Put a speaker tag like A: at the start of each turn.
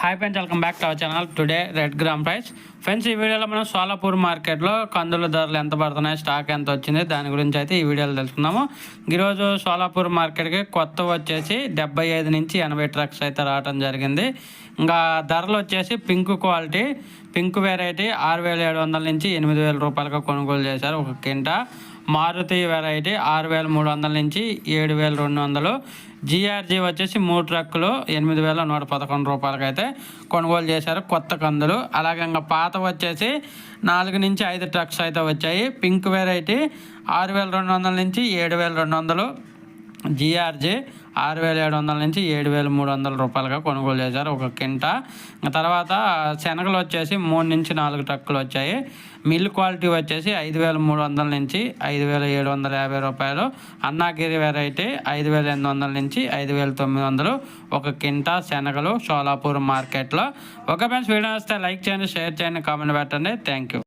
A: Hi friends, welcome back to our channel. Today red gram price. Friends, ఈ వీడియోలో మనం సోలాపూర్ మార్కెట్లో కందుల ధరలు ఎంత పడుతున్నాయి, స్టాక్ ఎంత వచ్చింది, దాని గురించి అయితే ఈ వీడియోలో తెలుసుకుందాము. ఈరోజు సోలాపూర్ మార్కెట్కి కొత్త వచ్చేసి 75 నుంచి 80 ట్రక్స్ అయితే రావడం జరిగింది. ఇంకా ధరలు వచ్చేసి పింక్ క్వాలిటీ, పింక్ వెరైటీ 6,700 నుంచి 8,000 రూపాయలుగా కొనుగోలు చేశారు ఒక కింటా. మారుతి వెరైటీ 6,300 నుంచి 7,200. జిఆర్జీ వచ్చేసి 3 ట్రక్కులు 8,111 రూపాయలకి అయితే కొనుగోలు చేశారు కొత్త కందులు. అలాగే ఇంకా పాత వచ్చేసి 4 నుంచి 5 ట్రక్స్ అయితే వచ్చాయి. పింక్ వెరైటీ 6,200 నుంచి 7,200. జిఆర్జీ 6,700 నుంచి 7,300 రూపాయలుగా కొనుగోలు చేశారు ఒక కింటా. తర్వాత శనగలు వచ్చేసి 3 నుంచి 4 ట్రక్కులు వచ్చాయి. మిల్ క్వాలిటీ వచ్చేసి 5,300 నుంచి 5,750 రూపాయలు. అన్నాగిరి వెరైటీ 5,800 నుంచి 5,900 ఒక కింటా శనగలు సోలాపూర్ మార్కెట్లో. ఒక ఫ్రెండ్స్, వీడియో వస్తే లైక్ చేయండి, షేర్ చేయండి, కామెంట్ పెట్టండి. Thank you.